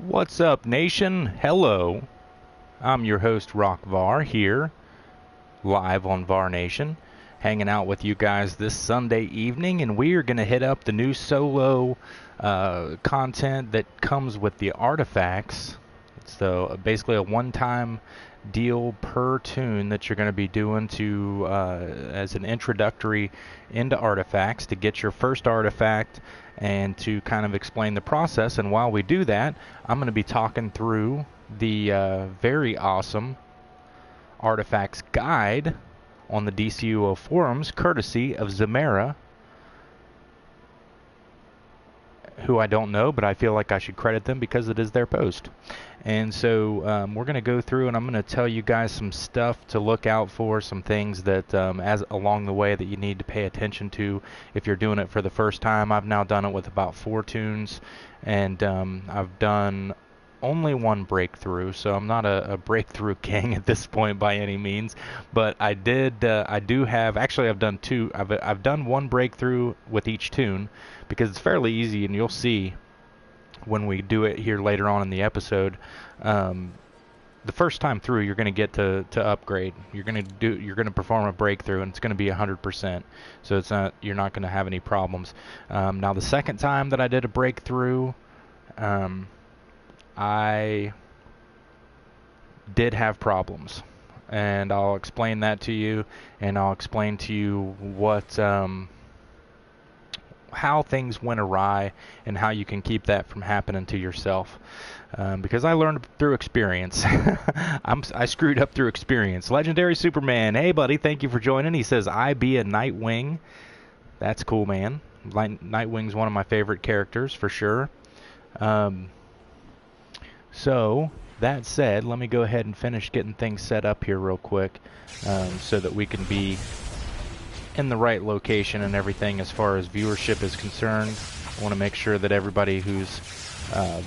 What's up, nation? Hello. I'm your host, Rockvar, here, live on Var Nation, hanging out with you guys this Sunday evening, and we are going to hit up the new solo content that comes with the artifacts. So basically a one-time deal per tune that you're going to be doing to as an introductory into artifacts to get your first artifact and to kind of explain the process. And while we do that, I'm going to be talking through the very awesome artifacts guide on the DCUO forums, courtesy of Zamara, who I don't know, but I feel like I should credit them because it is their post. And so we're going to go through, and I'm going to tell you guys some stuff to look out for, some things that as along the way that you need to pay attention to if you're doing it for the first time. I've now done it with about 4 tunes, and I've done only one breakthrough, so I'm not a breakthrough king at this point by any means. But I do have, actually I've done 2. I've done 1 breakthrough with each tune because it's fairly easy, and you'll see when we do it here later on in the episode. The first time through, you're going to get to upgrade. You're going to perform a breakthrough, and it's going to be 100%. So you're not going to have any problems. Now the second time that I did a breakthrough, I did have problems, and I'll explain that to you, and I'll explain to you what how things went awry and how you can keep that from happening to yourself. Because I learned through experience. I screwed up through experience. Legendary Superman, hey buddy, thank you for joining. He says, I be a Nightwing. That's cool, man. Nightwing's one of my favorite characters for sure. So, that said, let me go ahead and finish getting things set up here real quick so that we can be in the right location and everything as far as viewership is concerned. I want to make sure that everybody who's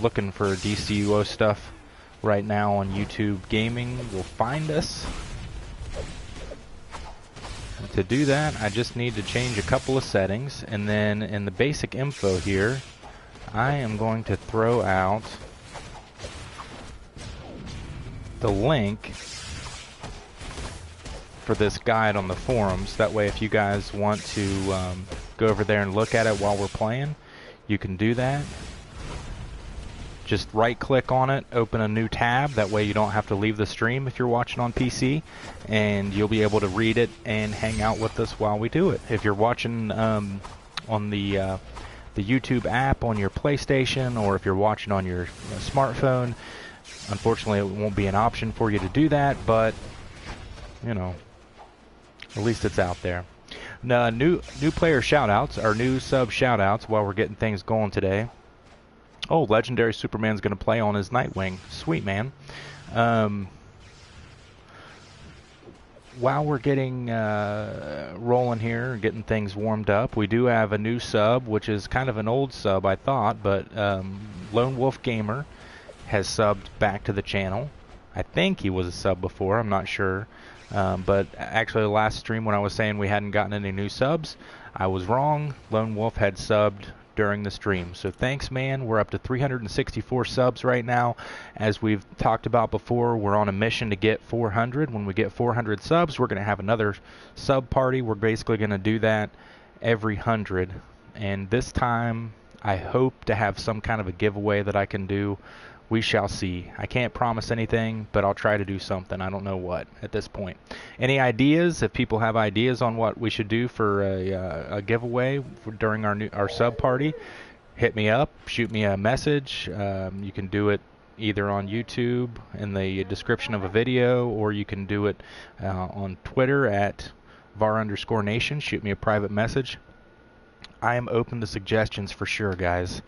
looking for DCUO stuff right now on YouTube Gaming will find us. And to do that, I just need to change a couple of settings, and then in the basic info here, I am going to throw out the link for this guide on the forums. That way if you guys want to go over there and look at it while we're playing, you can do that. Just right click on it, open a new tab, that way you don't have to leave the stream if you're watching on PC, and you'll be able to read it and hang out with us while we do it. If you're watching on the YouTube app on your PlayStation, or if you're watching on your smartphone, unfortunately it won't be an option for you to do that, but you know, at least it's out there. Now, new player shoutouts, or new sub shoutouts while we're getting things going today. Oh, Legendary Superman's going to play on his Nightwing. Sweet, man. While we're getting rolling here, getting things warmed up, we do have a new sub, which is kind of an old sub, I thought, but Lone Wolf Gamer has subbed back to the channel. I think he was a sub before, I'm not sure. But actually the last stream when I was saying we hadn't gotten any new subs, I was wrong. Lone Wolf had subbed during the stream. So thanks, man. We're up to 364 subs right now. As we've talked about before, we're on a mission to get 400. When we get 400 subs, we're going to have another sub party. We're basically going to do that every 100. And this time, I hope to have some kind of a giveaway that I can do. We shall see. I can't promise anything, but I'll try to do something. I don't know what at this point. Any ideas? If people have ideas on what we should do for a giveaway during our sub party, hit me up. Shoot me a message. You can do it either on YouTube in the description of a video, or you can do it on Twitter at @var_nation. Shoot me a private message. I am open to suggestions for sure, guys.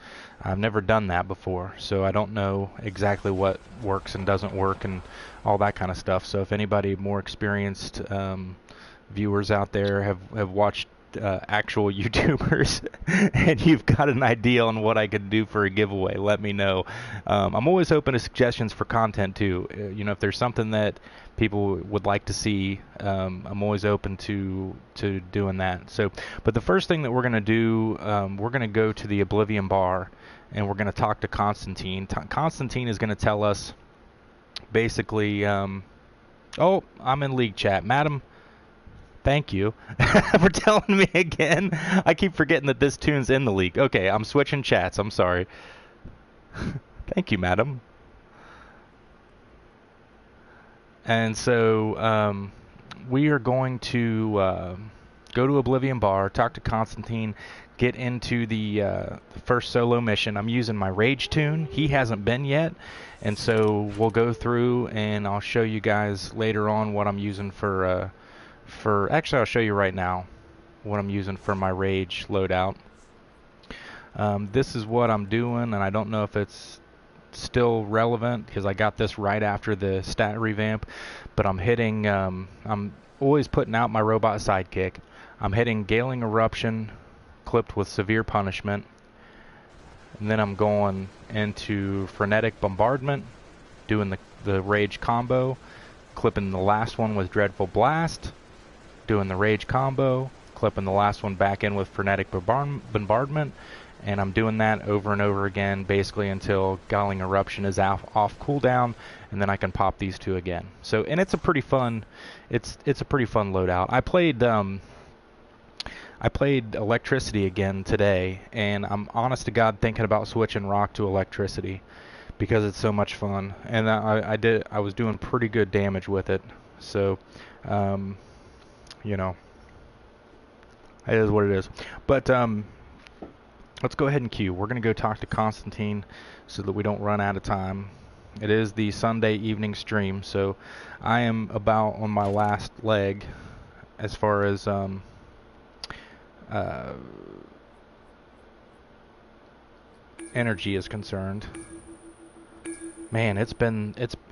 I've never done that before, so I don't know exactly what works and doesn't work and all that kind of stuff. So if anybody more experienced viewers out there have watched actual YouTubers and you've got an idea on what I could do for a giveaway, let me know. I'm always open to suggestions for content too. You know, if there's something that people would like to see, I'm always open to doing that. So, but the first thing that we're going to do, we're going to go to the Oblivion Bar, and we're going to talk to Constantine. Constantine is going to tell us basically, oh, I'm in league chat. Madam, thank you for telling me again. I keep forgetting that this tune's in the league. Okay, I'm switching chats. I'm sorry. Thank you, madam. And so we are going to go to Oblivion Bar, talk to Constantine, get into the first solo mission. I'm using my Rage tune. He hasn't been yet, and so we'll go through and I'll show you guys later on what I'm using for actually I'll show you right now what I'm using for my Rage loadout. This is what I'm doing, and I don't know if it's still relevant because I got this right after the stat revamp, but I'm hitting, I'm always putting out my robot sidekick. I'm hitting Galing Eruption clipped with Severe Punishment, and then I'm going into Frenetic Bombardment, doing the Rage combo, clipping the last one with Dreadful Blast, doing the Rage combo, clipping the last one back in with Frenetic Bombardment, and I'm doing that over and over again, basically until Galing Eruption is off cooldown, and then I can pop these two again. So, and it's a pretty fun, it's a pretty fun loadout. I played Electricity again today, and I'm honest to God thinking about switching Rock to Electricity because it's so much fun, and I was doing pretty good damage with it. So, you know, it is what it is. But let's go ahead and queue. We're going to go talk to Constantine so that we don't run out of time. It is the Sunday evening stream, so I am about on my last leg as far as energy is concerned. Man, it's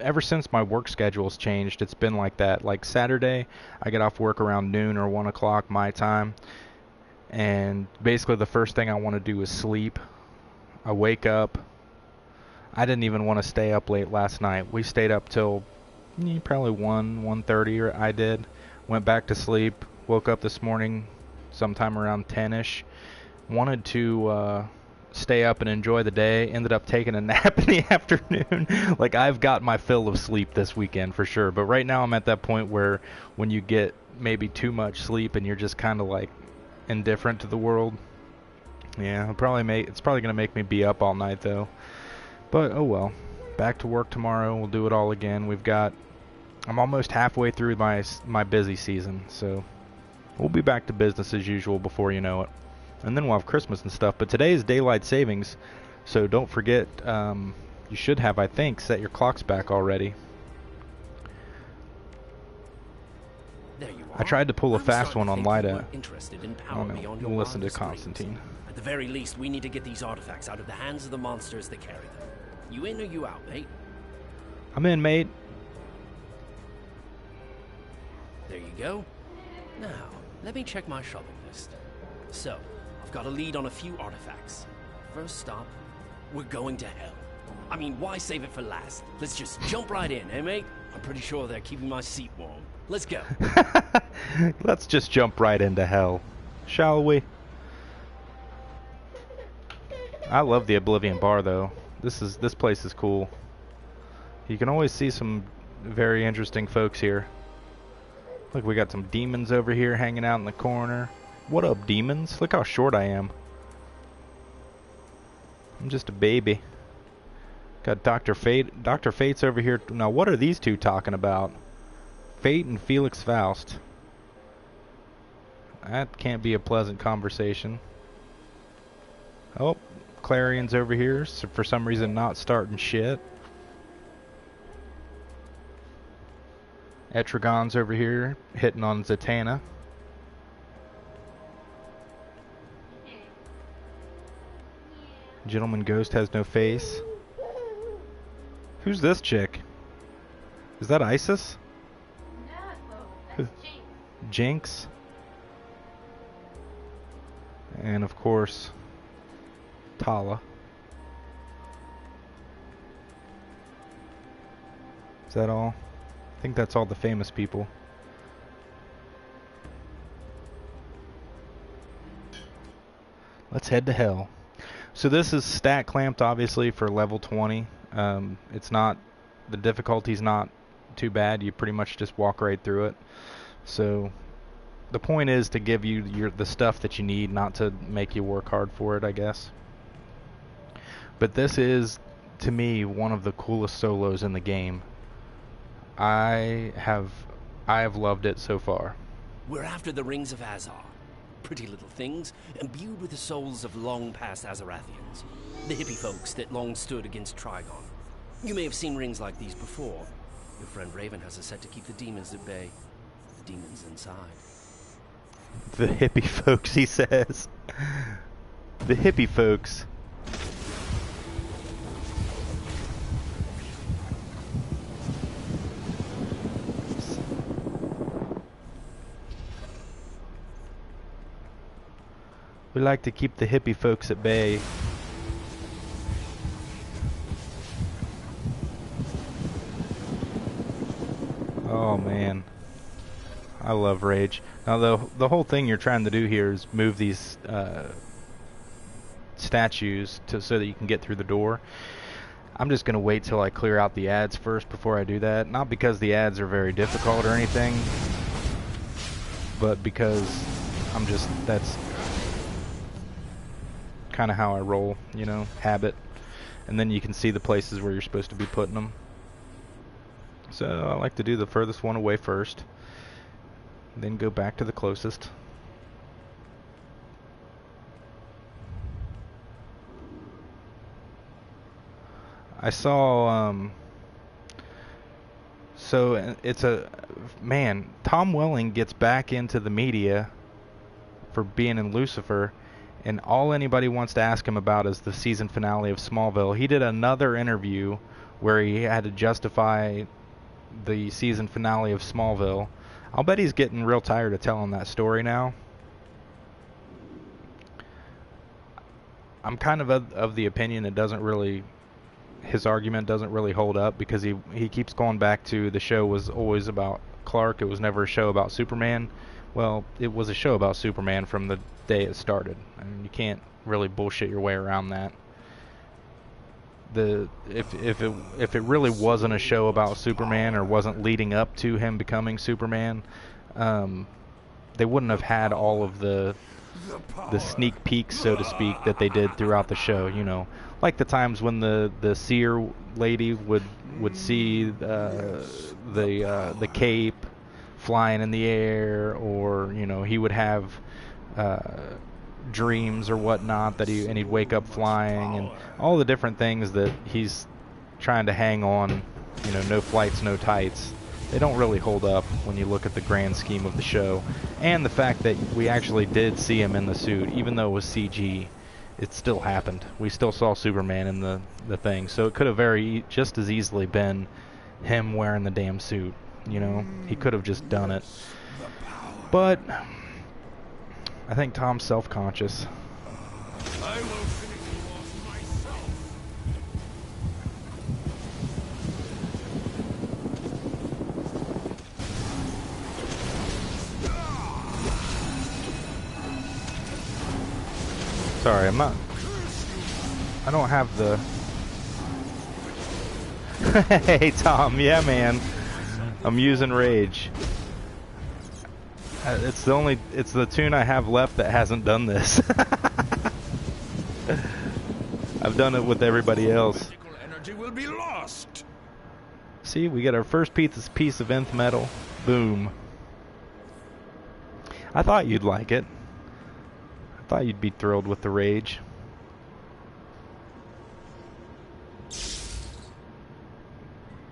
ever since my work schedule's changed, it's been like that. Like Saturday, I get off work around noon or 1 o'clock my time, and basically the first thing I want to do is sleep. I wake up. I didn't even want to stay up late last night. We stayed up till probably 1:30, or I did. Went back to sleep. Woke up this morning sometime around 10ish. Wanted to stay up and enjoy the day. Ended up taking a nap in the afternoon. Like, I've got my fill of sleep this weekend for sure. But right now I'm at that point where when you get maybe too much sleep and you're just kind of like indifferent to the world. Yeah, it's probably gonna make me be up all night though. But oh well. Back to work tomorrow. We'll do it all again. I'm almost halfway through my busy season, so we'll be back to business as usual before you know it. And then we'll have Christmas and stuff. But today is daylight savings, so don't forget, you should have, I think, set your clocks back already. There you are. I tried to pull a fast one on Lida. We'll listen to Constantine. At the very least, we need to get these artifacts out of the hands of the monsters that carry them. You in or you out, mate? I'm in, mate. There you go. Now, let me check my shopping list. So, I've got a lead on a few artifacts. First stop, we're going to hell. I mean, why save it for last? Let's just jump right in, eh, mate? I'm pretty sure they're keeping my seat warm. Let's go. Let's just jump right into hell, shall we? I love the Oblivion Bar, though. This place is cool. You can always see some very interesting folks here. Look, we got some demons over here hanging out in the corner. What up, demons? Look how short I am. I'm just a baby. Got Dr. Fate. Dr. Fate's over here. Now, what are these two talking about? Fate and Felix Faust. That can't be a pleasant conversation. Oh, Clarion's over here, so for some reason not starting shit. Etrigon's over here, hitting on Zatanna. Gentleman Ghost has no face. Who's this chick? Is that Isis? No, that's Jinx. Jinx. And of course, Tala. Is that all? I think that's all the famous people. Let's head to hell. So this is stat clamped, obviously, for level 20. It's not, the difficulty's not too bad. You pretty much just walk right through it. So the point is to give you the stuff that you need, not to make you work hard for it, I guess. But this is, to me, one of the coolest solos in the game. I have loved it so far. We're after the rings of Azal. Pretty little things, imbued with the souls of long-past Azarathians. The hippie folks that long stood against Trigon. You may have seen rings like these before. Your friend Raven has a set to keep the demons at bay. The demons inside. The hippie folks, he says. The hippie folks. We like to keep the hippie folks at bay. Oh man, I love Rage. Now the whole thing you're trying to do here is move these statues so that you can get through the door. I'm just gonna wait till I clear out the ads first before I do that. Not because the ads are very difficult or anything, but because that's kind of how I roll, you know, habit. And then you can see the places where you're supposed to be putting them. So I like to do the furthest one away first, then go back to the closest. I saw, so it's Tom Welling gets back into the media for being in Lucifer, and all anybody wants to ask him about is the season finale of Smallville. He did another interview where he had to justify the season finale of Smallville. I'll bet he's getting real tired of telling that story now. I'm kind of the opinion it doesn't really, his argument doesn't really hold up, because he keeps going back to the show was always about Clark. It was never a show about Superman. Well, it was a show about Superman from the day it started. I mean, you can't really bullshit your way around that. If it really wasn't a show about Superman, or wasn't leading up to him becoming Superman, they wouldn't have had all of the sneak peeks, so to speak, that they did throughout the show. You know, like the times when the seer lady would see the cape flying in the air, or you know, he would have dreams or whatnot and he'd wake up flying, and all the different things that he's trying to hang on, you know, no flights, no tights. They don't really hold up when you look at the grand scheme of the show, and the fact that we actually did see him in the suit, even though it was CG. It still happened. We still saw Superman in the thing, so it could have just as easily been him wearing the damn suit. You know, he could have just done it. But I think Tom's self-conscious. I will finish you off myself. Sorry, I don't have the... Hey Tom, yeah man. I'm using Rage. It's the tune I have left that hasn't done this. I've done it with everybody else. Energy will be lost. See, we get our first piece of nth metal. Boom. I thought you'd like it. I thought you'd be thrilled with the Rage.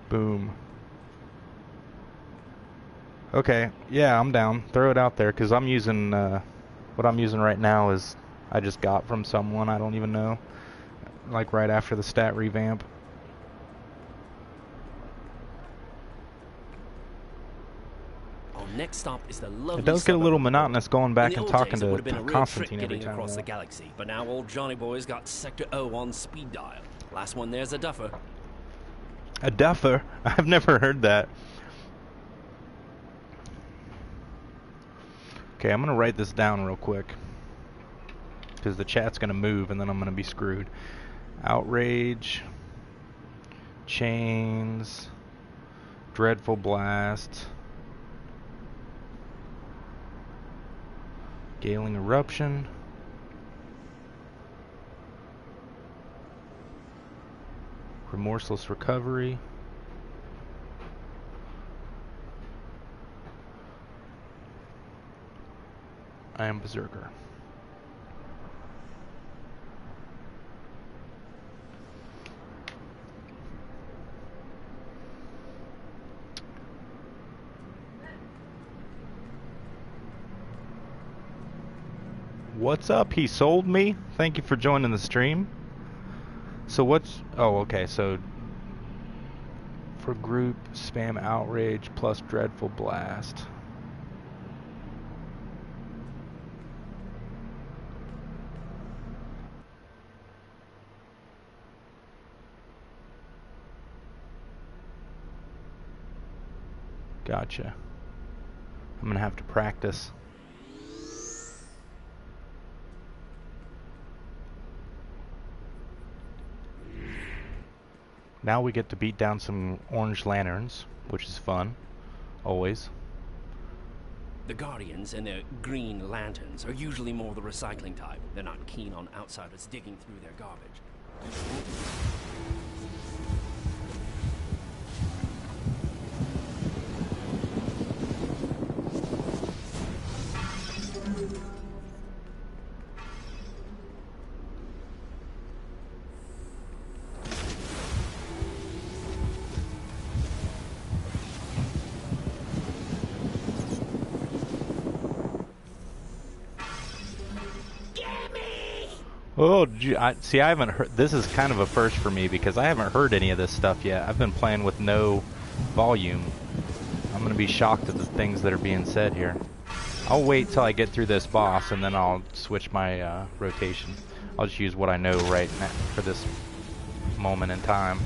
Boom. Okay, yeah, I'm down. Throw it out there, because I'm using, what I'm using right now is, I just got from someone, I don't even know. Like right after the stat revamp. Our next stop is the lovely It does get a little suburb of monotonous going back In the and old talking days, it to would have been a real Constantine trick every getting time. across the galaxy, but now old Johnny Boy's got Sector O on speed dial. Last one there's a duffer. A duffer? I've never heard that. Okay, I'm gonna write this down real quick because the chat's gonna move and then I'm gonna be screwed. Outrage, chains, dreadful blast, galing eruption, remorseless recovery, I am berserker. What's up? He sold me. Thank you for joining the stream. So what's... Oh, okay. So for group, spam outrage plus dreadful blast. Gotcha. I'm gonna have to practice. Now we get to beat down some orange lanterns, which is fun, always. The Guardians and their green lanterns are usually more the recycling type. They're not keen on outsiders digging through their garbage. Oh, see, I haven't heard. This is kind of a first for me because I haven't heard any of this stuff yet. I've been playing with no volume. I'm going to be shocked at the things that are being said here. I'll wait till I get through this boss and then I'll switch my rotation. I'll just use what I know right now for this moment in time.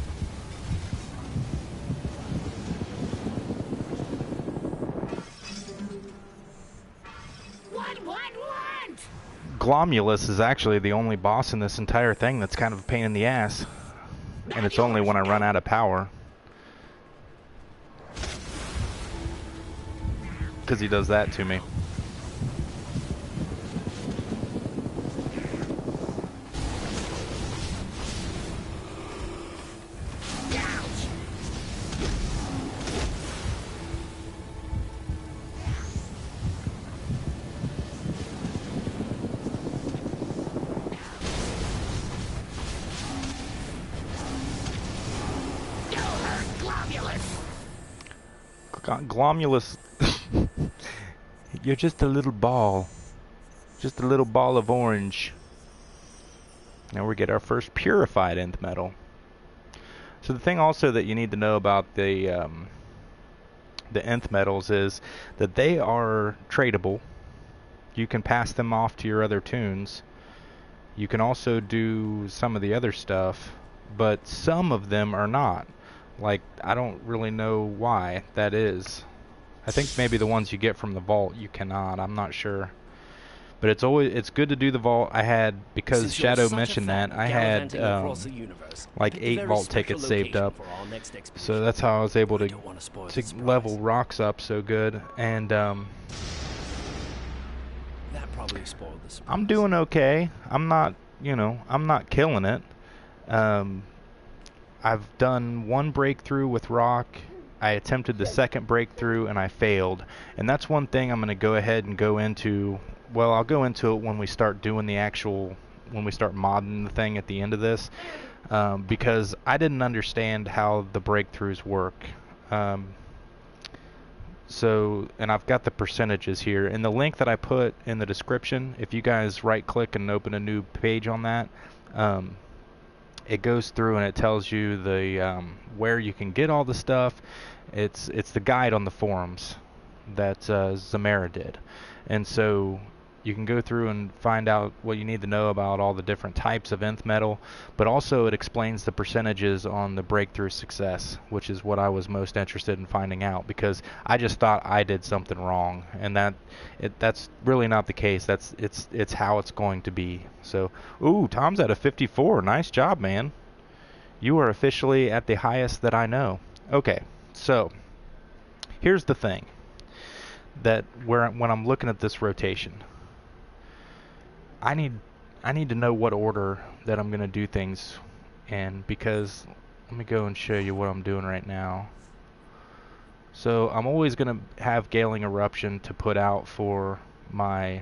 Glomulus is actually the only boss in this entire thing that's kind of a pain in the ass. And it's only when I run out of power. Because he does that to me. Glomulus, you're just a little ball. Just a little ball of orange. Now we get our first purified nth metal. So the thing also that you need to know about the nth metals is that they are tradable. You can pass them off to your other tunes. You can also do some of the other stuff, but some of them are not. Like, I don't really know why that is. I think maybe the ones you get from the vault you cannot. I'm not sure. But it's good to do the vault. I had, because Shadow mentioned that, I had like 8 vault tickets saved up. So that's how I was able to level rocks up so good. And that probably spoiled the surprise. I'm doing okay. I'm not, I'm not killing it. I've done one breakthrough with rock. I attempted the second breakthrough and I failed. And that's one thing I'm going to go ahead and go into. Well, I'll go into it when we start doing the actual, when we start modding the thing at the end of this. Because I didn't understand how the breakthroughs work. So, and I've got the percentages here. In the link that I put in the description, if you guys right click and open a new page on that, it goes through and it tells you the where you can get all the stuff. It's the guide on the forums that Zamara did, and so You can go through and find out what you need to know about all the different types of nth metal, but also it explains the percentages on the breakthrough success, which is what I was most interested in finding out, because I just thought I did something wrong, and that's really not the case. It's how it's going to be. So, ooh, Tom's at a 54. Nice job, man. You are officially at the highest that I know. Okay, so here's the thing. When I'm looking at this rotation, I need to know what order that I'm gonna do things in, because let me go and show you what I'm doing right now. So I'm always gonna have Galing Eruption to put out for my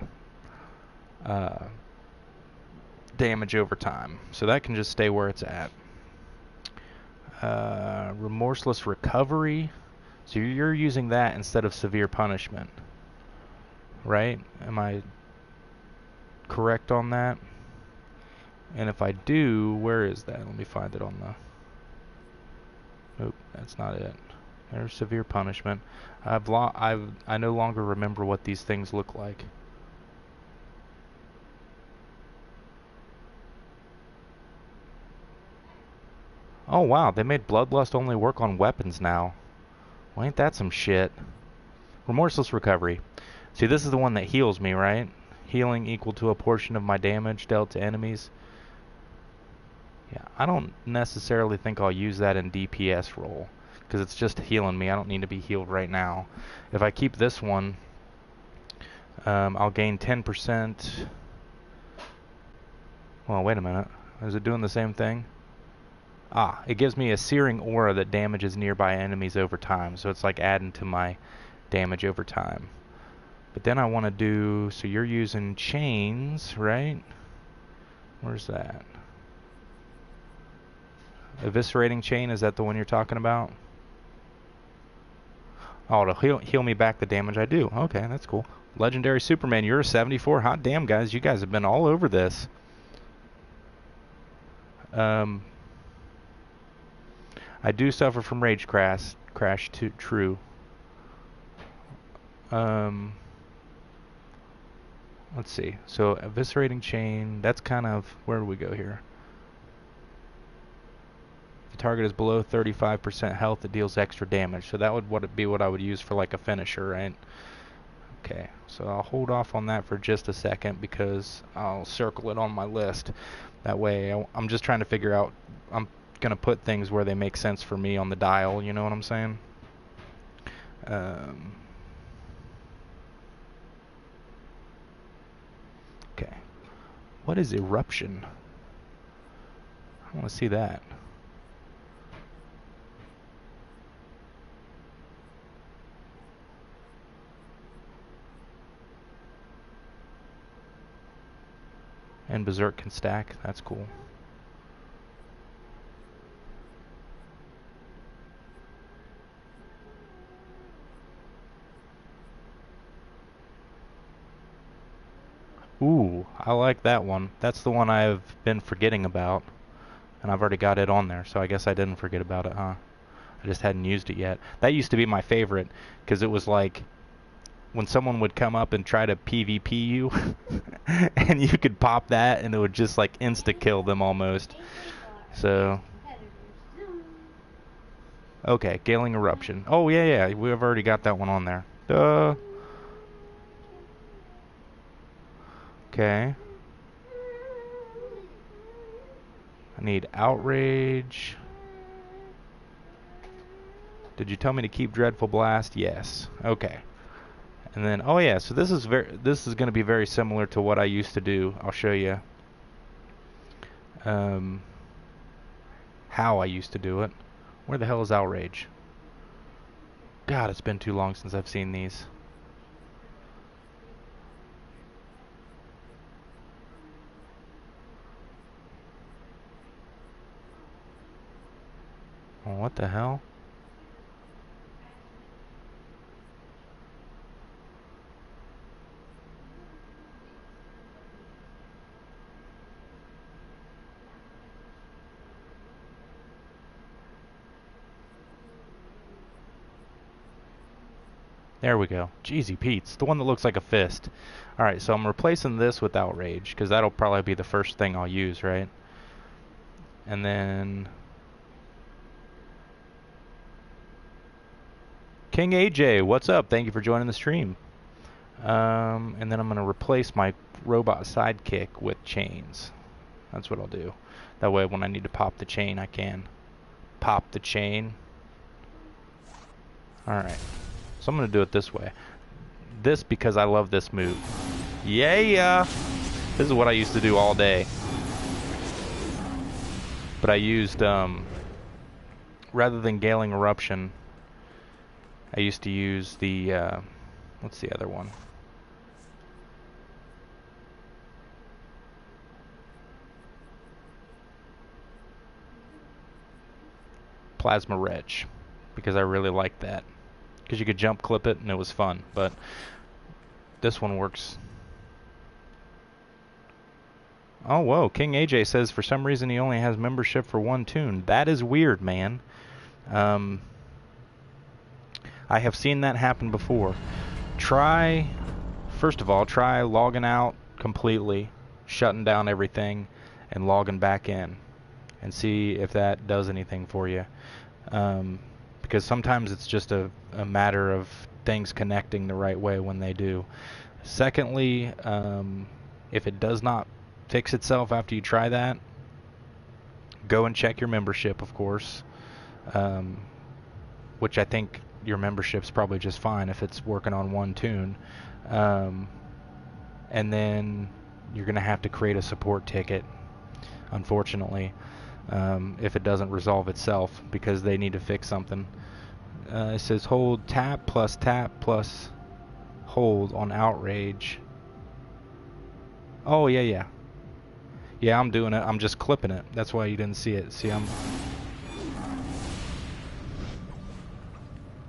damage over time, so that can just stay where it's at. Remorseless Recovery, so you're using that instead of Severe Punishment, right? Am I correct on that? And if I do, where is that? Let me find it on the... Nope, that's not it. There's Severe Punishment. I no longer remember what these things look like. Oh wow, they made Bloodlust only work on weapons now. Well, ain't that some shit? Remorseless Recovery. See, this is the one that heals me, right? Healing equal to a portion of my damage dealt to enemies. Yeah, I don't necessarily think I'll use that in DPS role, because it's just healing me. I don't need to be healed right now. If I keep this one, I'll gain 10%. Well, wait a minute. Is it doing the same thing? Ah, it gives me a searing aura that damages nearby enemies over time, so it's like adding to my damage over time. But then I want to do, so you're using chains, right? Where's that? Eviscerating chain, is that the one you're talking about? Oh, to heal me back the damage I do. Okay, that's cool. Legendary Superman, you're a 74. Hot damn, guys, you guys have been all over this. I do suffer from rage crash true. Let's see. So eviscerating chain, that's kind of, where do we go here? If the target is below 35% health, it deals extra damage. So that would be what I would use for like a finisher, right? Okay, so I'll hold off on that for just a second, because I'll circle it on my list. That way, I'm just trying to figure out, I'm going to put things where they make sense for me on the dial, you know what I'm saying? Okay. What is Eruption? I want to see that. And Berserk can stack. That's cool. Ooh, I like that one. That's the one I've been forgetting about. And I've already got it on there, so I guess I didn't forget about it, huh? I just hadn't used it yet. That used to be my favorite, because it was like, when someone would come up and try to PvP you, and you could pop that, and it would just like insta-kill them almost. So, okay, Galing Eruption. Oh, yeah, we've already got that one on there. Duh. Okay. I need Outrage. Did you tell me to keep Dreadful Blast? Yes. Okay. And then, oh yeah, so this is going to be very similar to what I used to do. I'll show you how I used to do it. Where the hell is Outrage? God, it's been too long since I've seen these. Oh, what the hell? There we go. Jeezy Pete's the one that looks like a fist. Alright, so I'm replacing this with Outrage, because that'll probably be the first thing I'll use, right? And then... King AJ, what's up? Thank you for joining the stream. And then I'm going to replace my robot sidekick with chains. That's what I'll do. That way when I need to pop the chain, I can pop the chain. Alright. So I'm going to do it this way. This because I love this move. Yeah! This is what I used to do all day. But I used, rather than Galing Eruption, I used to use the, what's the other one? Plasma Retch, because I really liked that. Because you could jump clip it and it was fun, but this one works. Oh, whoa, King AJ says for some reason he only has membership for one toon. That is weird, man. I have seen that happen before. First of all, try logging out completely, shutting down everything, and logging back in, and see if that does anything for you. Because sometimes it's just a matter of things connecting the right way when they do. Secondly, if it does not fix itself after you try that, go and check your membership, of course, which I think your membership's probably just fine if it's working on one toon. And then you're going to have to create a support ticket, unfortunately, if it doesn't resolve itself, because they need to fix something. It says hold tap plus hold on Outrage. Oh, yeah. Yeah, I'm doing it. I'm just clipping it. That's why you didn't see it. See, I'm...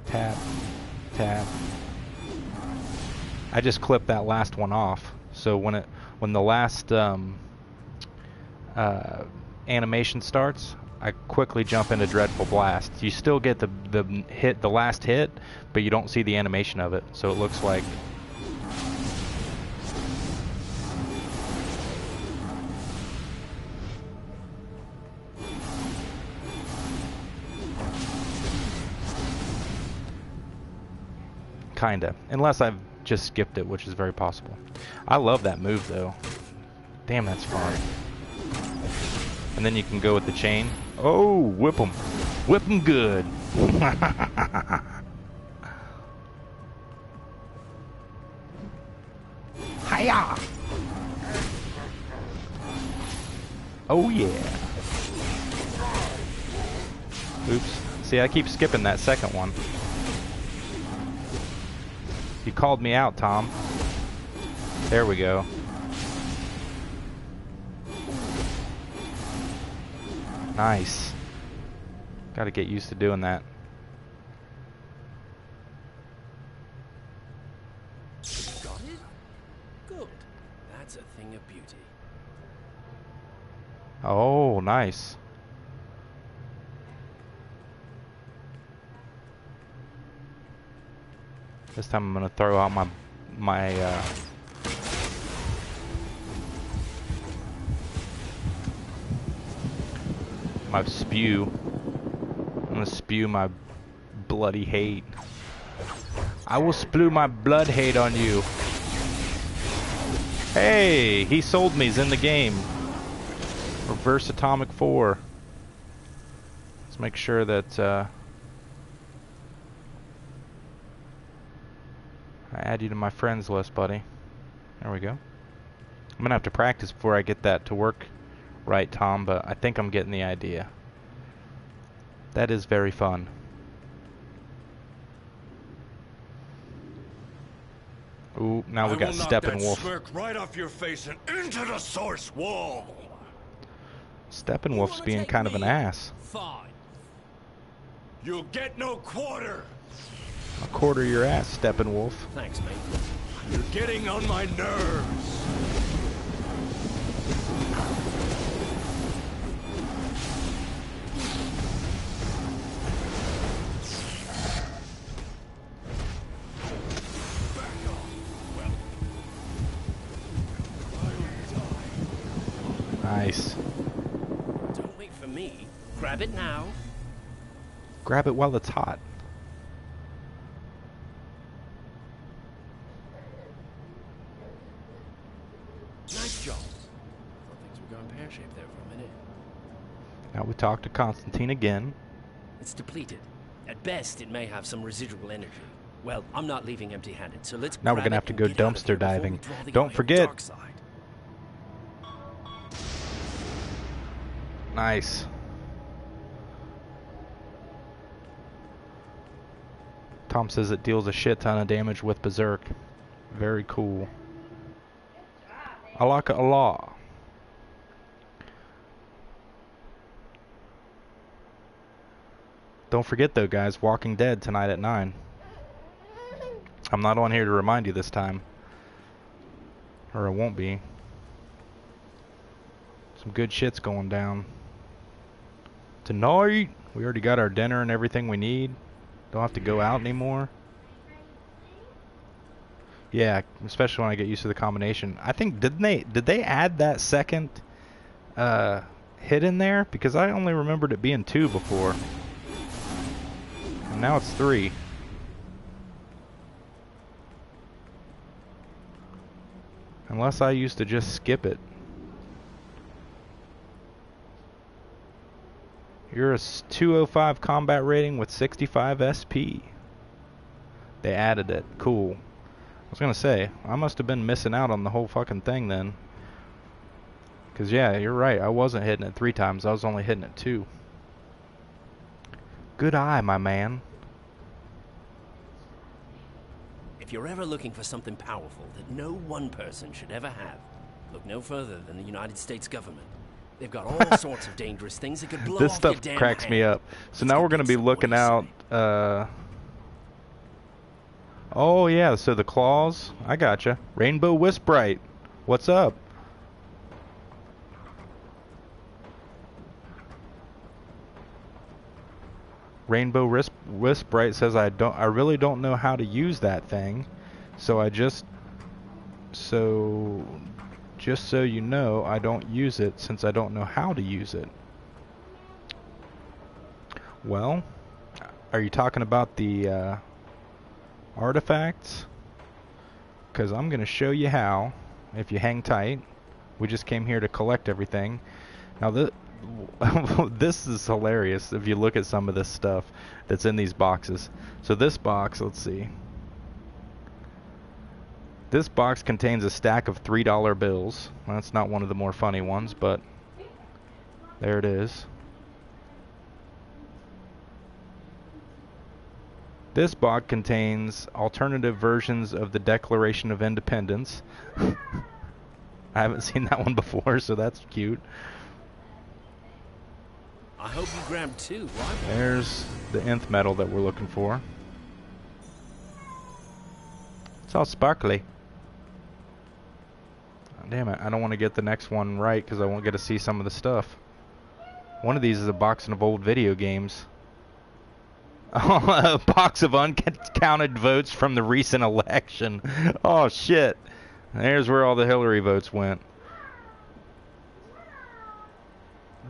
Tap. I just clipped that last one off. So when the last animation starts, I quickly jump into Dreadful Blast. You still get the last hit, but you don't see the animation of it. So it looks like... Kinda. Unless I've just skipped it, which is very possible. I love that move, though. Damn, that's fun. And then you can go with the chain. Oh, whip 'em. Whip 'em good. Hiya! Oh, yeah. Oops. See, I keep skipping that second one. You called me out, Tom. There we go. Nice. Gotta get used to doing that. Got it? Good. That's a thing of beauty. Oh, nice. This time I'm gonna throw out my spew. I'm gonna spew my bloody hate. I will spew my blood hate on you. Hey, he sold me. He's in the game. Reverse Atomic 4. Let's make sure that I add you to my friends list, buddy. There we go. I'm gonna have to practice before I get that to work right, Tom, but I think I'm getting the idea. That is very fun. Ooh, now we got Steppenwolf. Smirk right off your face and into the source wall. Steppenwolf's being kind of an ass. Fine. You'll get no quarter. I'll quarter your ass, Steppenwolf. Thanks, mate. You're getting on my nerves. Nice. Don't wait for me. Grab it now. Grab it while it's hot. Nice job. Thought things were going pear-shaped there for a minute. Now we talk to Constantine again. It's depleted. At best, it may have some residual energy. Well, I'm not leaving empty-handed, so let's Now we're grab gonna it have to and go get out of here dumpster before we diving. draw the eye Don't of the forget. dark side. Nice. Tom says it deals a shit ton of damage with Berserk. Very cool. I like it a lot. Don't forget though, guys, Walking Dead tonight at 9. I'm not on here to remind you this time. Or it won't be. Some good shit's going down. Tonight, we already got our dinner and everything we need. Don't have to go out anymore. Yeah, especially when I get used to the combination. I think, did they add that second hit in there? Because I only remembered it being 2 before. And now it's 3. Unless I used to just skip it. You're a 205 combat rating with 65 SP. They added it. Cool. I was gonna say, I must have been missing out on the whole fucking thing then. Cause yeah, you're right. I wasn't hitting it 3 times. I was only hitting it 2. Good eye, my man. If you're ever looking for something powerful that no one person should ever have, look no further than the United States government. They've got all sorts of dangerous things that could blow This off stuff your damn cracks hand. me up. So It's now gonna we're gonna be some- looking what do you out. say? Oh yeah, so the claws. I gotcha. Rainbow Wisprite. What's up? Rainbow Wisprite says I really don't know how to use that thing, so just so you know, I don't use it since I don't know how to use it. Well, are you talking about the artifacts? Because I'm going to show you how, if you hang tight. We just came here to collect everything. Now this is hilarious if you look at some of this stuff that's in these boxes. So this box, let's see. This box contains a stack of $3 bills. Well, that's not one of the more funny ones, but there it is. This box contains alternative versions of the Declaration of Independence. I haven't seen that one before, so that's cute. I hope you grabbed 2, right? There's the nth metal that we're looking for. It's all sparkly. Oh, damn it, I don't want to get the next one right because I won't get to see some of the stuff. One of these is a box of old video games. A box of uncounted votes from the recent election. Oh shit. There's where all the Hillary votes went.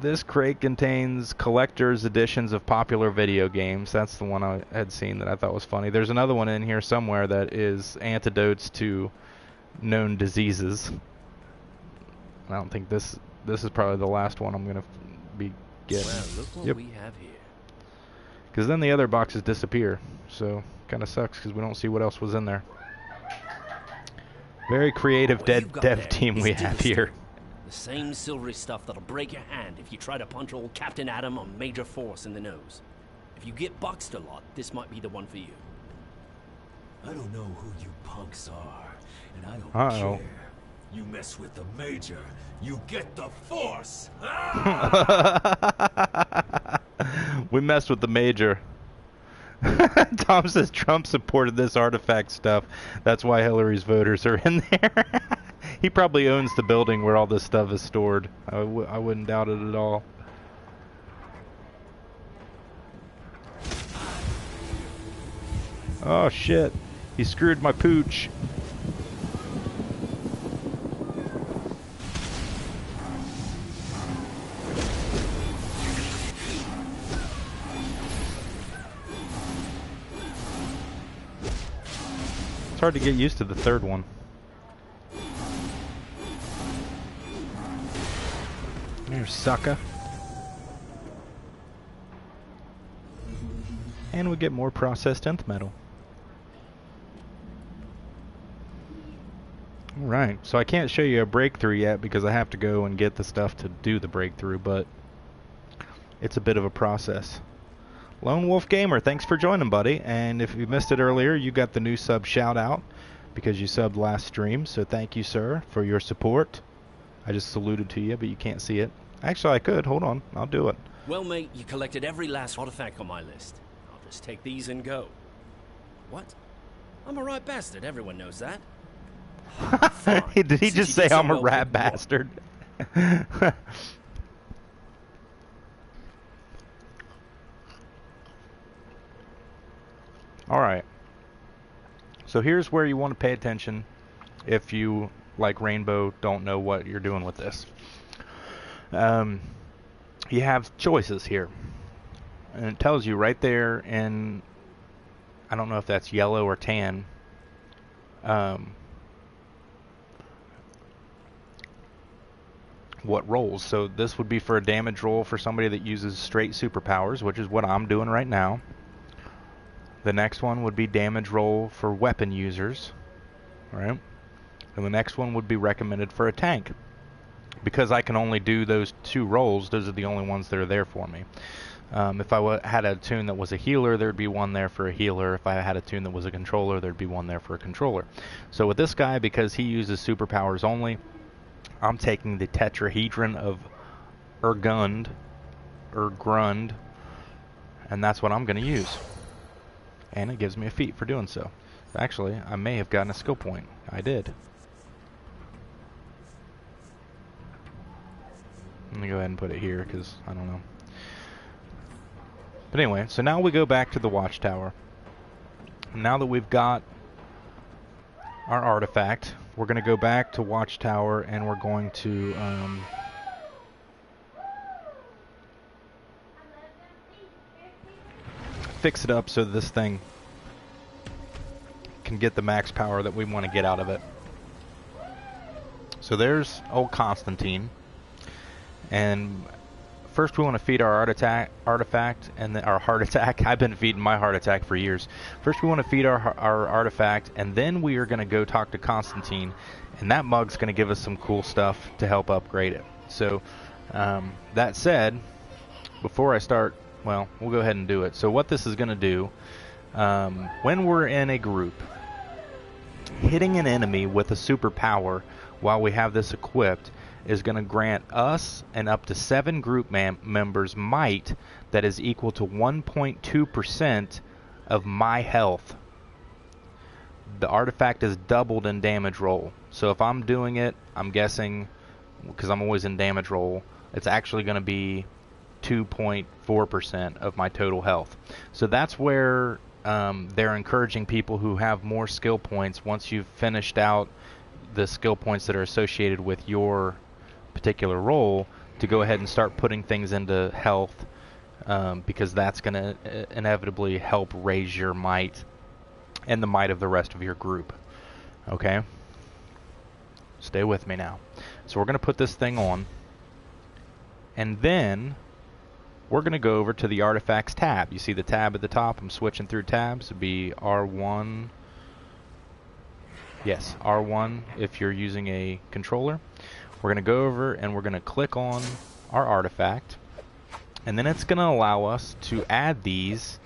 This crate contains collector's editions of popular video games. That's the one I had seen that I thought was funny. There's another one in here somewhere that is antidotes to known diseases. I don't think this is probably the last one I'm going to be getting. Well, look what Yep. we have here. Because then the other boxes disappear. So, kind of sucks because we don't see what else was in there. Very creative What you've got there dev team is we have Dillister. here. The same silvery stuff that'll break your hand if you try to punch old Captain Atom or Major Force in the nose. If you get boxed a lot, this might be the one for you. I don't know who you punks are, and I don't Uh-oh. care. You mess with the Major, you get the Force! We messed with the Major. Tom says Trump supported this artifact stuff. That's why Hillary's voters are in there. He probably owns the building where all this stuff is stored. I wouldn't doubt it at all. Oh shit. He screwed my pooch. It's hard to get used to the third one. There's sucker. And we get more processed nth metal. Alright, so I can't show you a breakthrough yet because I have to go and get the stuff to do the breakthrough, but it's a bit of a process. Lone Wolf Gamer, thanks for joining, buddy. And if you missed it earlier, you got the new sub shout out because you subbed last stream, so thank you, sir, for your support. I just saluted to you, but you can't see it. Actually, I could. Hold on. I'll do it. Well, mate, you collected every last artifact on my list. I'll just take these and go. What? I'm a right bastard. Everyone knows that. Fine. Did he Since just you say did so I'm a well, rat pick one. bastard? Alright. So here's where you want to pay attention if you, like Rainbow, don't know what you're doing with this. You have choices here. And it tells you right there in, I don't know if that's yellow or tan, what rolls. So this would be for a damage roll for somebody that uses straight superpowers, which is what I'm doing right now. The next one would be damage roll for weapon users, right? And the next one would be recommended for a tank. Because I can only do those two rolls, those are the only ones that are there for me. If I had a tune that was a healer, there'd be one there for a healer. If I had a tune that was a controller, there'd be one there for a controller. So with this guy, because he uses superpowers only, I'm taking the tetrahedron of Grund, and that's what I'm going to use. And it gives me a feat for doing so. Actually, I may have gotten a skill point. I did. Let me go ahead and put it here, because I don't know. But anyway, so now we go back to the Watchtower. Now that we've got our artifact, we're going to go back to Watchtower, and we're going to fix it up so this thing can get the max power that we want to get out of it. So there's old Constantine. And first we want to feed our artifact, and then our heart attack. I've been feeding my heart attack for years. First we want to feed our artifact, and then we are going to go talk to Constantine, and that mug's going to give us some cool stuff to help upgrade it. So that said, before I start, well, we'll go ahead and do it. So what this is going to do, when we're in a group, hitting an enemy with a superpower while we have this equipped is going to grant us and up to 7 group members might that is equal to 1.2% of my health. The artifact is doubled in damage roll. So if I'm doing it, I'm guessing, because I'm always in damage roll, it's actually going to be 2.4% of my total health. So that's where they're encouraging people who have more skill points, once you've finished out the skill points that are associated with your particular role, to go ahead and start putting things into health, because that's going to inevitably help raise your might and the might of the rest of your group. Okay? Stay with me now. So we're going to put this thing on, and then we're going to go over to the artifacts tab. You see the tab at the top? I'm switching through tabs. It would be R1. Yes, R1 if you're using a controller. We're going to go over and we're going to click on our artifact, and then it's going to allow us to add these.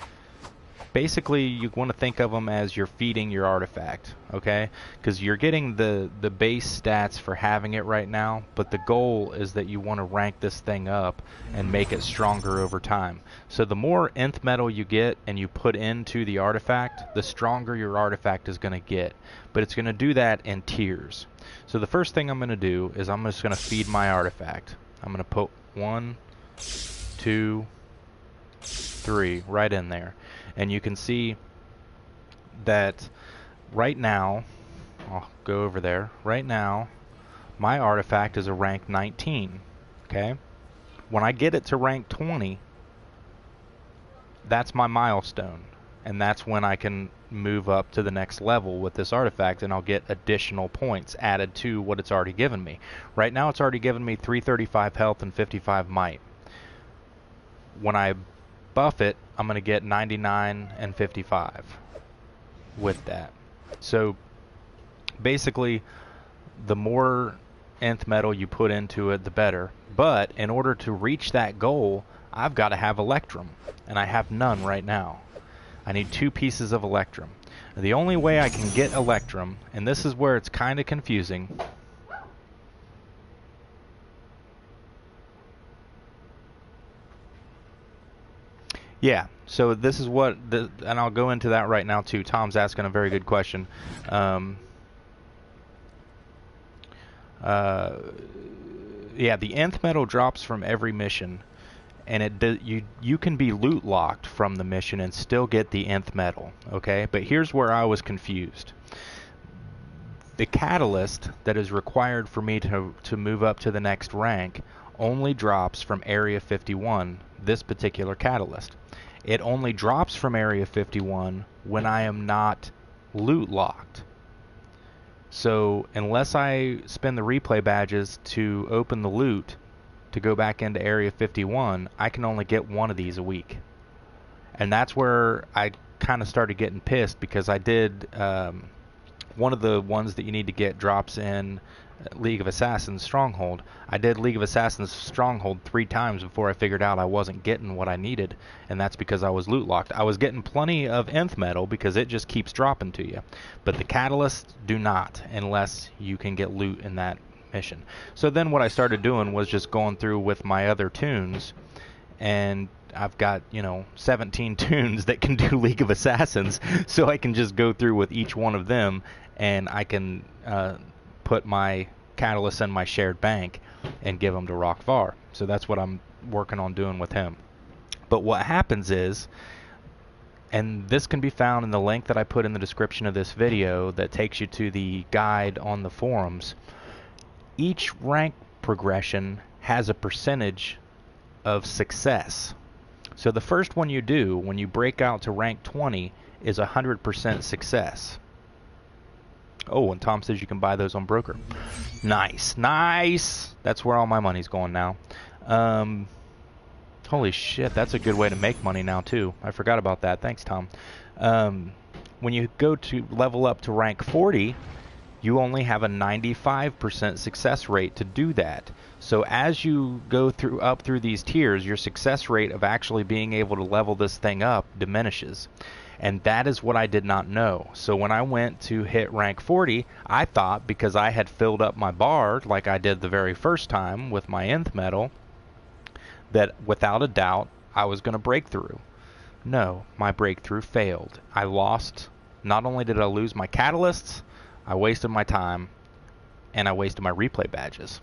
Basically, you want to think of them as you're feeding your artifact, okay? Because you're getting the base stats for having it right now, but the goal is that you want to rank this thing up and make it stronger over time. So the more nth metal you get and you put into the artifact, the stronger your artifact is going to get. But it's going to do that in tiers. So the first thing I'm going to do is I'm just going to feed my artifact. I'm going to put 1, 2, 3 right in there. And you can see that right now, I'll go over there, right now my artifact is a rank 19, okay? When I get it to rank 20, that's my milestone. and that's when I can move up to the next level with this artifact, and I'll get additional points added to what it's already given me. Right now it's already given me 335 health and 55 might. When I buff it, I'm going to get 99 and 55 with that. So basically, the more nth metal you put into it, the better. But in order to reach that goal, I've got to have Electrum, and I have none right now. I need 2 pieces of Electrum. The only way I can get Electrum, and this is where it's kind of confusing. Yeah, so this is what, and I'll go into that right now too. Tom's asking a very good question. Yeah, the nth metal drops from every mission, and you can be loot locked from the mission and still get the nth metal. Okay, but here's where I was confused. The catalyst that is required for me to move up to the next rank only drops from Area 51. This particular catalyst, it only drops from Area 51 when I am not loot locked. So unless I spend the replay badges to open the loot to go back into Area 51, I can only get one of these a week. And that's where I kind of started getting pissed, because I did one of the ones that you need to get drops in League of Assassins Stronghold. I did League of Assassins Stronghold 3 times before I figured out I wasn't getting what I needed, and that's because I was loot locked. I was getting plenty of nth metal because it just keeps dropping to you, but the catalysts do not unless you can get loot in that mission. So then what I started doing was just going through with my other tunes, and I've got, 17 tunes that can do League of Assassins, so I can just go through with each one of them, and I can put my catalyst in my shared bank and give them to Rockvar. So that's what I'm working on doing with him. But what happens is, and this can be found in the link that I put in the description of this video that takes you to the guide on the forums, each rank progression has a percentage of success. So the first one you do when you break out to rank 20 is 100% success. Oh, and Tom says you can buy those on broker. Nice, nice. That's where all my money's going now. Holy shit, that's a good way to make money now too. I forgot about that. Thanks, Tom. When you go to level up to rank 40, you only have a 95% success rate to do that. So as you go up through these tiers, your success rate of actually being able to level this thing up diminishes. And that is what I did not know. So when I went to hit rank 40, I thought because I had filled up my bar like I did the very first time with my nth metal, that without a doubt I was going to break through. No, my breakthrough failed. I lost. Not only did I lose my catalysts, I wasted my time, and I wasted my replay badges.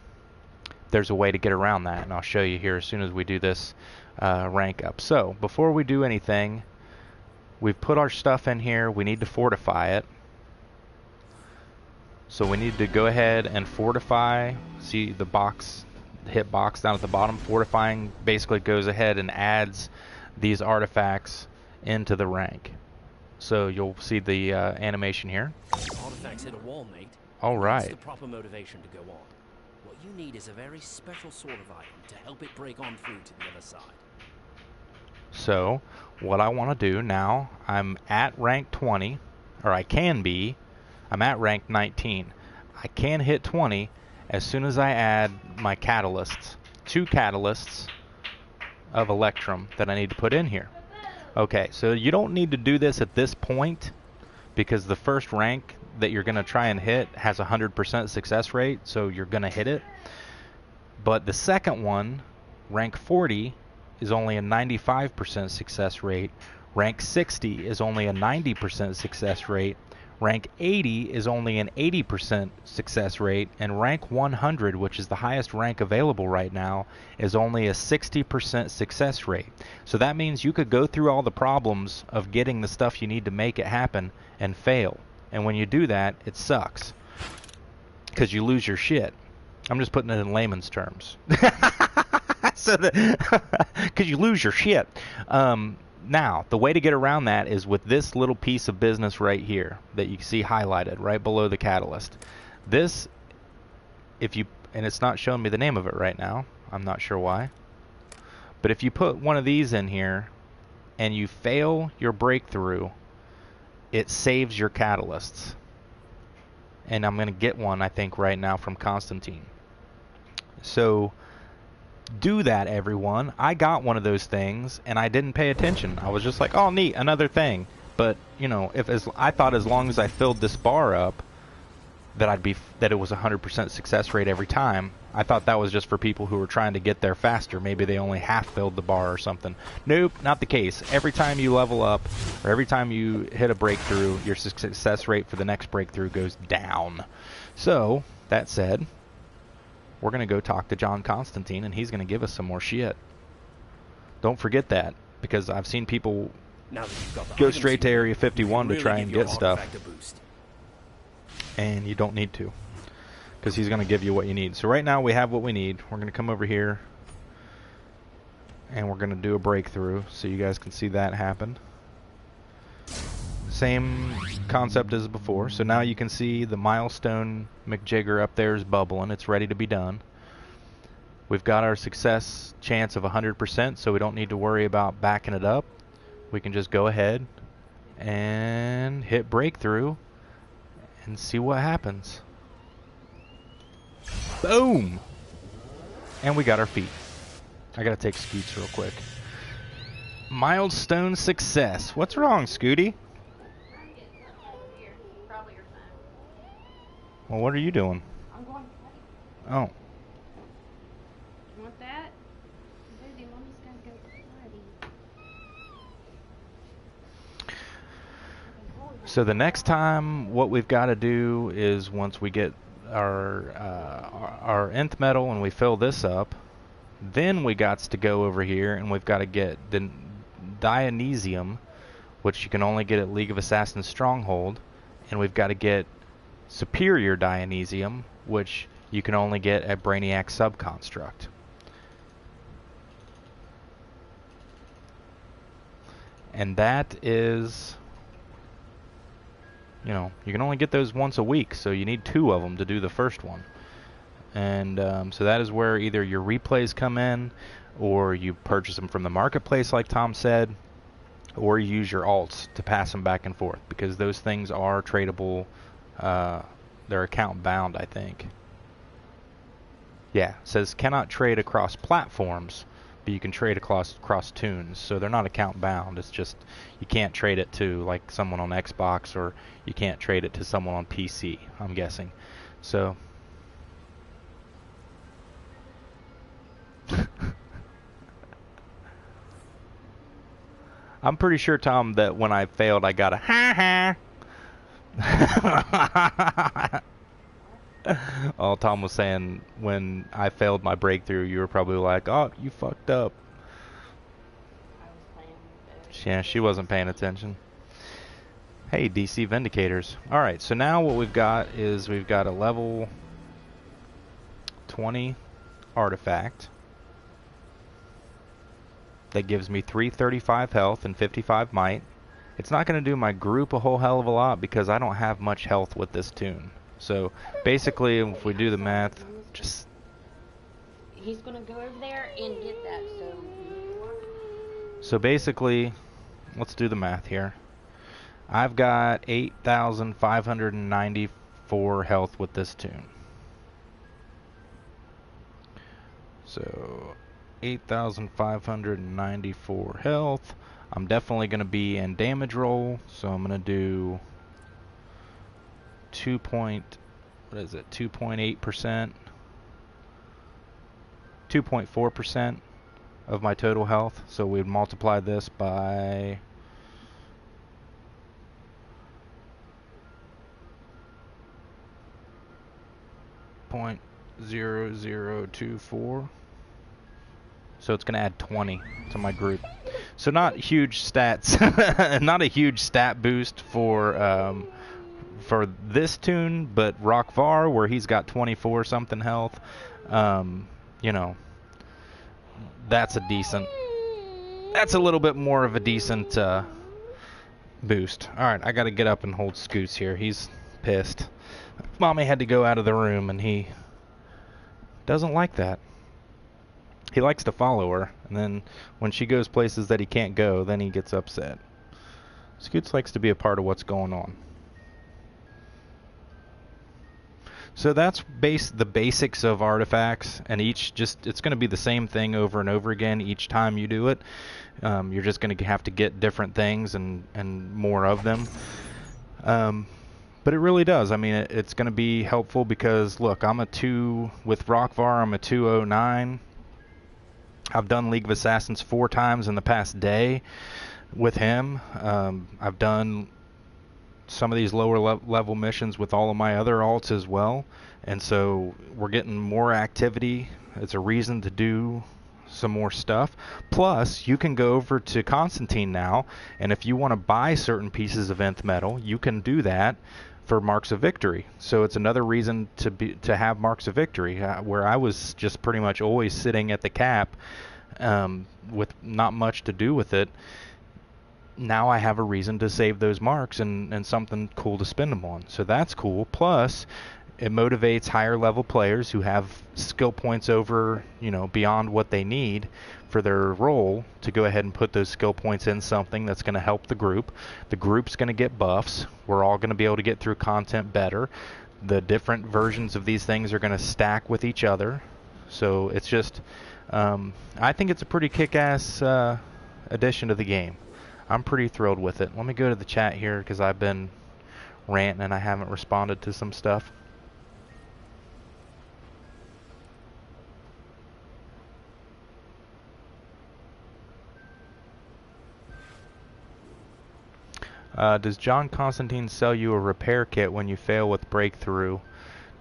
There's a way to get around that, and I'll show you here as soon as we do this rank up. So before we do anything, we've put our stuff in here. We need to fortify it. So we need to go ahead and fortify. See the box, the hit box down at the bottom? Fortifying basically goes ahead and adds these artifacts into the rank. So you'll see the animation here. Artifacts hit a wall, mate. All right. That's the proper motivation to go on. What you need is a very special sort of item to help it break on through to the other side. So what I want to do now, I'm at rank 20, or I can be. I'm at rank 19. I can hit 20 as soon as I add my catalysts. 2 catalysts of Electrum that I need to put in here. Okay, so you don't need to do this at this point because the first rank that you're going to try and hit has a 100% success rate, so you're going to hit it. But the second one, rank 40, is only a 95% success rate. Rank 60 is only a 90% success rate. Rank 80 is only an 80% success rate, and rank 100, which is the highest rank available right now, is only a 60% success rate. So that means you could go through all the problems of getting the stuff you need to make it happen and fail. And when you do that, it sucks because you lose your shit. I'm just putting it in layman's terms. So because you lose your shit. Now, the way to get around that is with this little piece of business right here that you see highlighted right below the catalyst. This, and it's not showing me the name of it right now. I'm not sure why. But if you put one of these in here and you fail your breakthrough, it saves your catalysts. And I'm going to get one, I think, right now from Constantine. So do that, everyone. I got one of those things and I didn't pay attention. I was just like, oh, neat, another thing. But, you know, I thought as long as I filled this bar up that it was 100% success rate every time. I thought that was just for people who were trying to get there faster. Maybe they only half filled the bar or something. Nope, not the case. Every time you level up or every time you hit a breakthrough, your success rate for the next breakthrough goes down. So, that said, we're going to go talk to John Constantine and he's going to give us some more shit. Don't forget that, because I've seen people go straight to Area 51 to try and get stuff. And you don't need to, because he's going to give you what you need. So right now we have what we need. We're going to come over here and we're going to do a breakthrough so you guys can see that happen. Same concept as before. So now you can see the milestone McJigger up there is bubbling. It's ready to be done. We've got our success chance of 100%, so we don't need to worry about backing it up. We can just go ahead and hit breakthrough and see what happens. Boom! And we got our feet. I gotta take Scoots real quick. Milestone success. What's wrong, Scooty? Probably your phone. Well, what are you doing? I'm going to play. Oh. You want that? Baby, mommy's gonna go party. So the next time, what we've got to do is once we get our nth metal and we fill this up, then we got to go over here and we've got to get the Dionysium, which you can only get at League of Assassins Stronghold, and we've got to get Superior Dionysium, which you can only get at Brainiac Subconstruct. And that is, you know, you can only get those once a week, so you need 2 of them to do the first one. And so that is where either your replays come in, or you purchase them from the marketplace like Tom said, or you use your alts to pass them back and forth, because those things are tradable. They're account bound, I think. Yeah, it says cannot trade across platforms, but you can trade across tunes, so they're not account bound. It's just you can't trade it to like someone on Xbox, or you can't trade it to someone on PC, I'm guessing. So I'm pretty sure, Tom, that when I failed I got a ha ha. Oh, Tom was saying when I failed my breakthrough, you were probably like, oh, you fucked up. I was playing with it. Yeah, she wasn't paying attention. Hey, DC Vindicators. Alright, so now what we've got is we've got a level 20 artifact that gives me 335 health and 55 might. It's not going to do my group a whole hell of a lot because I don't have much health with this tune. So basically, if we do the math, just... He's gonna go over there and get that, So basically, let's do the math here. I've got 8,594 health with this tune. So 8,594 health. I'm definitely going to be in damage roll, so I'm going to do 2.8%, 2.4% of my total health. So we'd multiply this by 0.0024. So it's going to add 20 to my group. So not huge stats, not a huge stat boost for this tune, but Rockvar, where he's got 24 something health, you know, that's a decent. that's a little bit more of a decent boost. Alright, I gotta get up and hold Scoots here. He's pissed. Mommy had to go out of the room, and he doesn't like that. He likes to follow her, and then when she goes places that he can't go, then he gets upset. Scoots likes to be a part of what's going on. So that's the basics of artifacts, and it's going to be the same thing over and over again each time you do it. You're just going to have to get different things and more of them. But it really does. I mean, it's going to be helpful because, look, I'm a 2 with Rockvar. I'm a 209. I've done League of Assassins 4 times in the past day with him. I've done some of these lower level missions with all of my other alts as well, and so we're getting more activity. It's a reason to do some more stuff. Plus, you can go over to Constantine now, and if you want to buy certain pieces of nth metal, you can do that for Marks of Victory. So it's another reason to have Marks of Victory, where I was just pretty much always sitting at the cap with not much to do with it. Now I have a reason to save those marks and something cool to spend them on. So that's cool. Plus, it motivates higher level players who have skill points over, beyond what they need for their role to go ahead and put those skill points in something that's going to help the group. The group's going to get buffs. We're all going to be able to get through content better. The different versions of these things are going to stack with each other. So it's just, I think it's a pretty kick-ass addition to the game. I'm pretty thrilled with it. Let me go to the chat here because I've been ranting and I haven't responded to some stuff. Does John Constantine sell you a repair kit when you fail with breakthrough?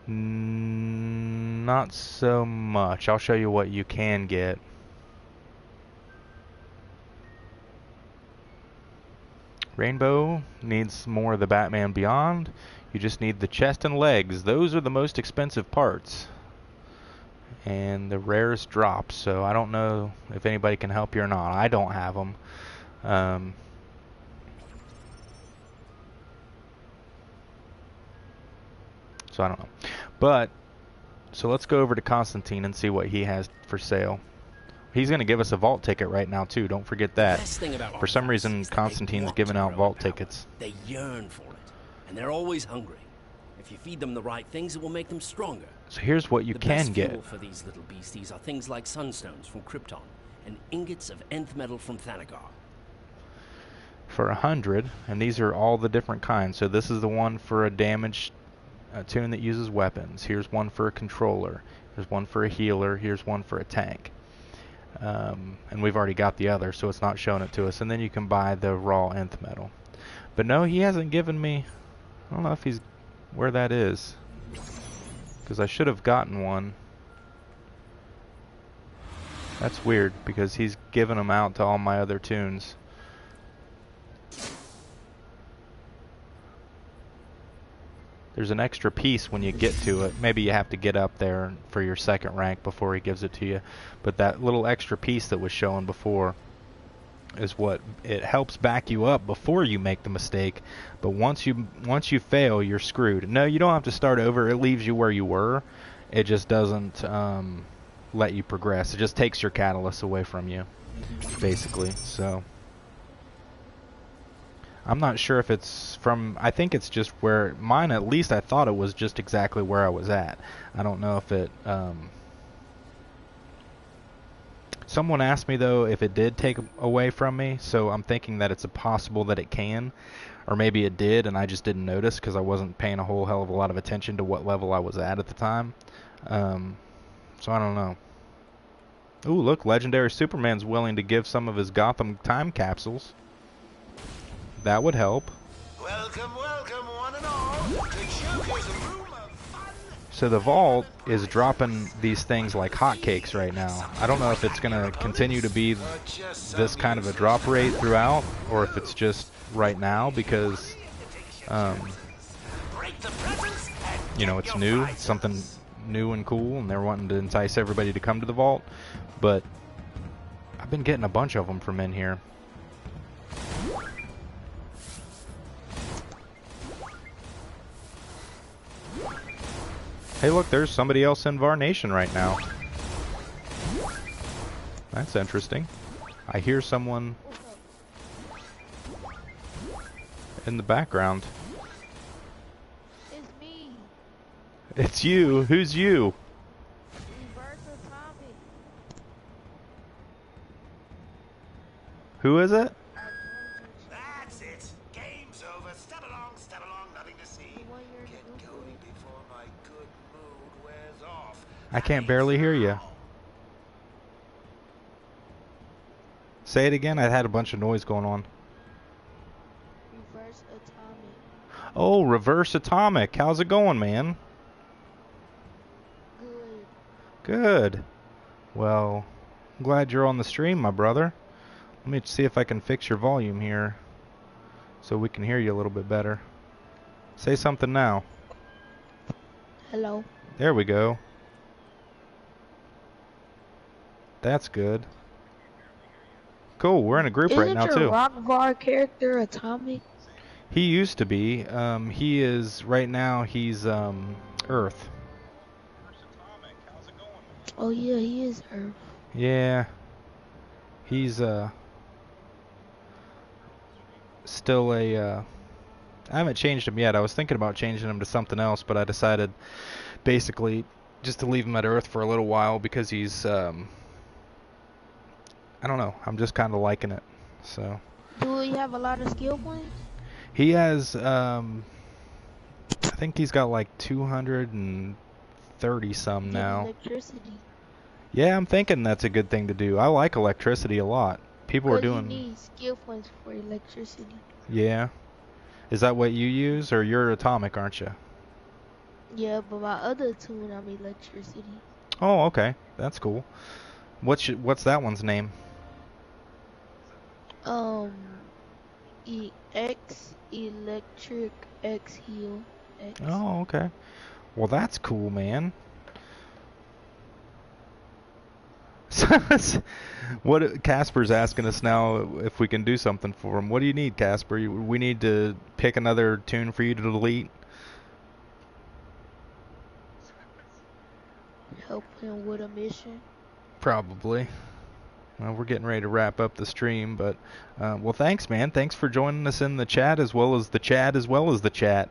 Not so much. I'll show you what you can get. Rainbow needs more of the Batman Beyond. You just need the chest and legs. Those are the most expensive parts. And the rarest drops. So I don't know if anybody can help you or not. I don't have them. So I don't know. But, so let's go over to Constantine and see what he has for sale. He's going to give us a vault ticket right now, too. Don't forget that. For some reason, Constantine's giving out vault tickets. They yearn for it, and they're always hungry. If you feed them the right things, it will make them stronger. So here's what you can get. The best fuel for these little beasties are things like sunstones from Krypton and ingots of nth metal from Thanagar. For 100, and these are all the different kinds. So this is the one for a damaged tune that uses weapons. Here's one for a controller. Here's one for a healer. Here's one for a tank. And we've already got the other, so it's not showing it to us. And then you can buy the raw nth metal. But no, he hasn't given me... I don't know if he's... where that is. Because I should have gotten one. That's weird, because he's given them out to all my other tunes. There's an extra piece when you get to it. Maybe you have to get up there for your second rank before he gives it to you. But that little extra piece that was shown before is what it helps back you up before you make the mistake. But once you fail, you're screwed. No, you don't have to start over. It leaves you where you were. It just doesn't let you progress. It just takes your catalyst away from you, basically. So I'm not sure if it's from... I think it's just where... Mine, at least, I thought it was just exactly where I was at. I don't know if it... Someone asked me, though, if it did take away from me, so I'm thinking that it's possible that it can. Or maybe it did, and I just didn't notice because I wasn't paying a whole hell of a lot of attention to what level I was at the time. So I don't know. Ooh, look, Legendary Superman's willing to give some of his Gotham time capsules. That would help. Welcome, welcome, one and all. To showcase a room of fun. So the vault is dropping these things like hotcakes right now. I don't know if it's going to continue to be this kind of a drop rate throughout, or if it's just right now because, you know, it's new. It's something new and cool, and they're wanting to entice everybody to come to the vault. But I've been getting a bunch of them from in here. Hey, look, there's somebody else in Varnation right now. That's interesting. I hear someone in the background. It's me. It's you. Who's you? Reverse Atomic. Who is it? That's it. Game's over. Step along, nothing to see. The one you're in Get the group going with. before my good mood wears off. I can't barely hear you. Say it again. I had a bunch of noise going on. Reverse Atomic. Oh, Reverse Atomic. How's it going, man? Good. Good. Well, I'm glad you're on the stream, my brother. Let me see if I can fix your volume here so we can hear you a little bit better. Say something now. Hello. There we go. That's good. Cool, we're in a group right now Isn't too. your Rockvar character Atomic? He used to be. He is right now. He's Earth. Oh yeah, he is Earth. Yeah. He's still a. I haven't changed him yet. I was thinking about changing him to something else, but I decided basically just to leave him at Earth for a little while because he's. I don't know. I'm just kind of liking it. So. Do he have a lot of skill points? He has. I think he's got like 230 some Get now. electricity. Yeah, I'm thinking that's a good thing to do. I like electricity a lot. People are But you doing. need skill points for electricity. Yeah. Is that what you use, or you're Atomic, aren't you? Yeah, but my other tune, I'm electricity. Oh, okay. That's cool. What's that one's name? X electric X heal X. Oh, okay. Well, that's cool, man. What Casper's asking us now if we can do something for him. What do you need, Casper? We need to pick another tune for you to delete. Help him with a mission. Probably. Well, we're getting ready to wrap up the stream, but well, thanks, man. Thanks for joining us in the chat as well as the chat as well as the chat.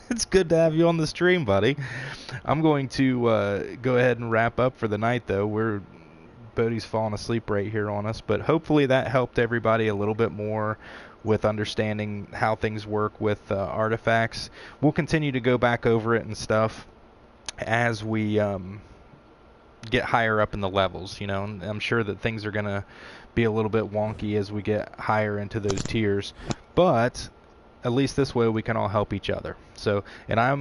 It's good to have you on the stream, buddy. I'm going to go ahead and wrap up for the night, though. Bodhi's falling asleep right here on us, but hopefully that helped everybody a little bit more with understanding how things work with artifacts. We'll continue to go back over it and stuff as we get higher up in the levels, you know. And I'm sure that things are going to be a little bit wonky as we get higher into those tiers, but at least this way we can all help each other. So, and I've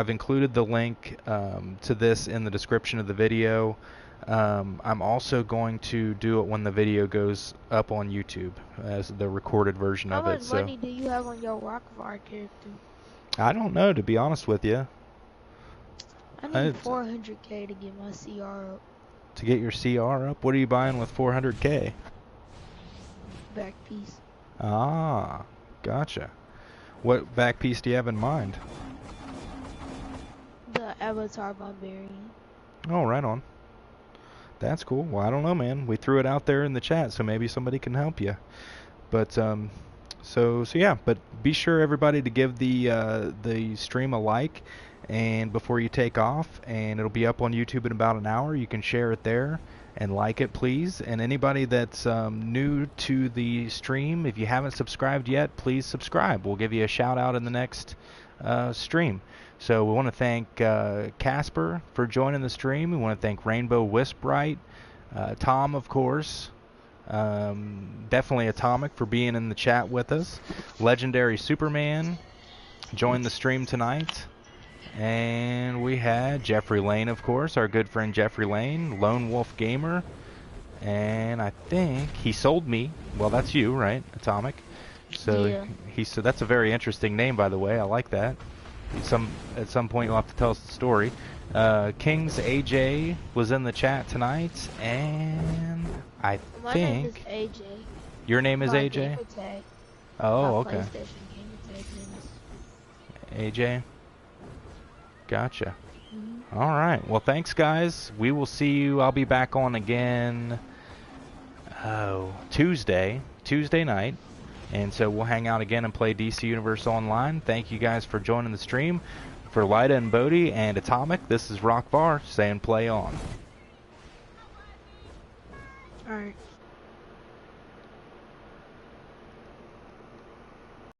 included the link to this in the description of the video. I'm also going to do it when the video goes up on YouTube as the recorded version How of it. much money do you have on your Rockvar character? I don't know, to be honest with you. I need 400k to get my CR up. To get your CR up? What are you buying with 400k? Back piece. Ah, gotcha. What back piece do you have in mind? The Avatar Barbarian. Oh, right on. That's cool. Well, I don't know, man. We threw it out there in the chat, so maybe somebody can help you. But so yeah. But be sure, everybody, to give the stream a like, and before you take off, and it'll be up on YouTube in about an hour. You can share it there and like it, please. And anybody that's new to the stream, if you haven't subscribed yet, please subscribe. We'll give you a shout out in the next stream. So we want to thank Casper for joining the stream. We want to thank Rainbow Wisprite, Tom, of course, definitely Atomic for being in the chat with us, Legendary Superman joined the stream tonight, and we had Jeffrey Lane, of course, our good friend Jeffrey Lane, Lone Wolf Gamer, and I think he sold me. Well, that's you, right, Atomic? So Yeah. that's a very interesting name, by the way. I like that. at some point you'll have to tell us the story. King's AJ was in the chat tonight, and I My name is think AJ. your name is My AJ. gamer tag. Oh, My okay. PlayStation gamer tag name is. AJ. Gotcha. Mhm. All right. Well, thanks, guys. We will see you. I'll be back on again. Tuesday night. And so we'll hang out again and play DC Universe Online. Thank you guys for joining the stream. For Lyda and Bodhi and Atomic, this is Rock Bar saying play on. Alright.